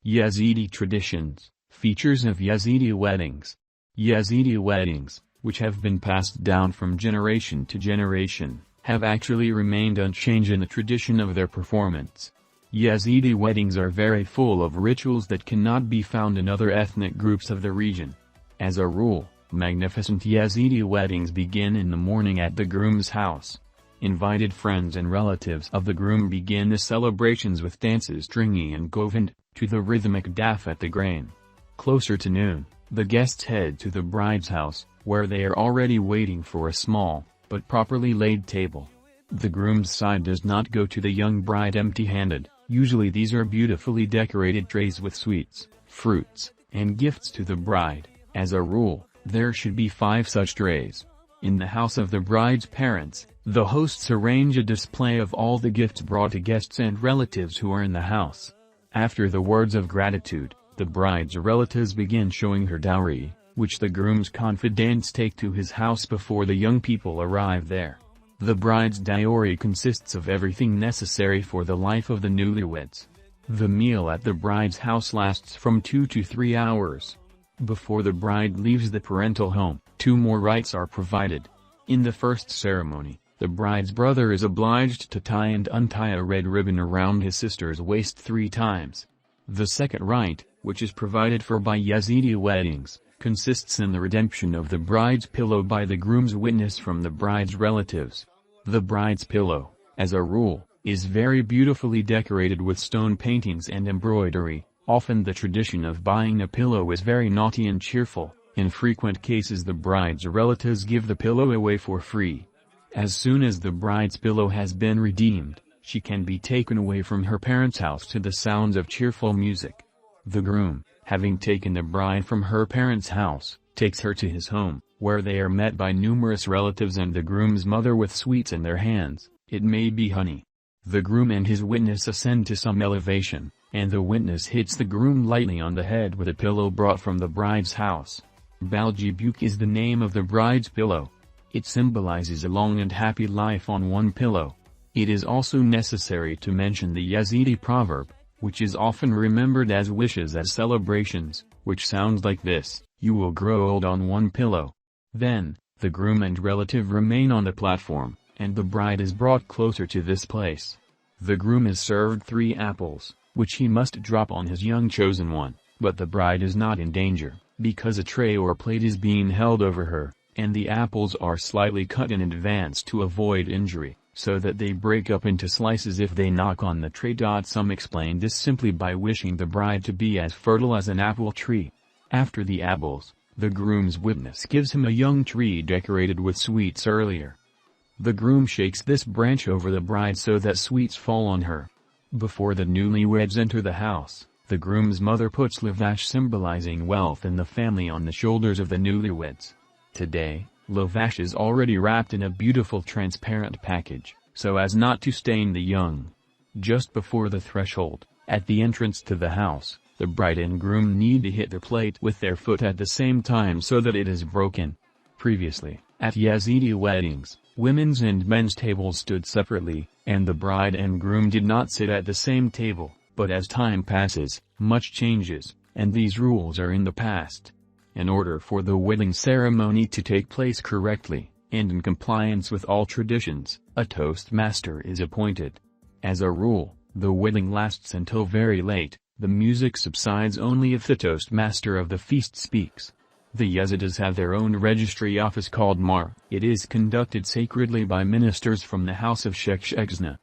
Yezidi traditions, features of Yezidi weddings. Yezidi weddings, which have been passed down from generation to generation, have actually remained unchanged in the tradition of their performance. Yezidi weddings are very full of rituals that cannot be found in other ethnic groups of the region. As a rule, magnificent Yezidi weddings begin in the morning at the groom's house. Invited friends and relatives of the groom begin the celebrations with dances Stringy and Govind, to the rhythmic daf at the grain. Closer to noon, the guests head to the bride's house, where they are already waiting for a small, but properly laid table. The groom's side does not go to the young bride empty-handed. Usually these are beautifully decorated trays with sweets, fruits, and gifts to the bride. As a rule, there should be 5 such trays. In the house of the bride's parents, the hosts arrange a display of all the gifts brought to guests and relatives who are in the house. After the words of gratitude, the bride's relatives begin showing her dowry, which the groom's confidants take to his house before the young people arrive there. The bride's dowry consists of everything necessary for the life of the newlyweds. The meal at the bride's house lasts from 2 to 3 hours. Before the bride leaves the parental home, 2 more rites are provided. In the first ceremony, the bride's brother is obliged to tie and untie a red ribbon around his sister's waist 3 times. The second rite, which is provided for by Yezidi weddings, consists in the redemption of the bride's pillow by the groom's witness from the bride's relatives. The bride's pillow, as a rule, is very beautifully decorated with stone paintings and embroidery. Often the tradition of buying a pillow is very naughty and cheerful. In frequent cases the bride's relatives give the pillow away for free. As soon as the bride's pillow has been redeemed, she can be taken away from her parents' house to the sounds of cheerful music. The groom, having taken the bride from her parents' house, takes her to his home, where they are met by numerous relatives and the groom's mother with sweets in their hands, it may be honey. The groom and his witness ascend to some elevation, and the witness hits the groom lightly on the head with a pillow brought from the bride's house. Baljibuk is the name of the bride's pillow. It symbolizes a long and happy life on one pillow. It is also necessary to mention the Yezidi proverb, which is often remembered as wishes as celebrations, which sounds like this: you will grow old on one pillow. Then, the groom and relative remain on the platform, and the bride is brought closer to this place. The groom is served 3 apples, which he must drop on his young chosen one, but the bride is not in danger, because a tray or plate is being held over her, and the apples are slightly cut in advance to avoid injury, so that they break up into slices if they knock on the tray. Some explain this simply by wishing the bride to be as fertile as an apple tree. After the apples, the groom's witness gives him a young tree decorated with sweets earlier. The groom shakes this branch over the bride so that sweets fall on her. Before the newlyweds enter the house, the groom's mother puts lavash symbolizing wealth in the family on the shoulders of the newlyweds. Today, lavash is already wrapped in a beautiful transparent package, so as not to stain the young. Just before the threshold, at the entrance to the house, the bride and groom need to hit the plate with their foot at the same time so that it is broken. Previously, at Yezidi weddings, women's and men's tables stood separately, and the bride and groom did not sit at the same table, but as time passes, much changes, and these rules are in the past. In order for the wedding ceremony to take place correctly, and in compliance with all traditions, a toastmaster is appointed. As a rule, the wedding lasts until very late. The music subsides only if the toastmaster of the feast speaks. The Yazidis have their own registry office called Mar. It is conducted sacredly by ministers from the house of Sheikh Shexna.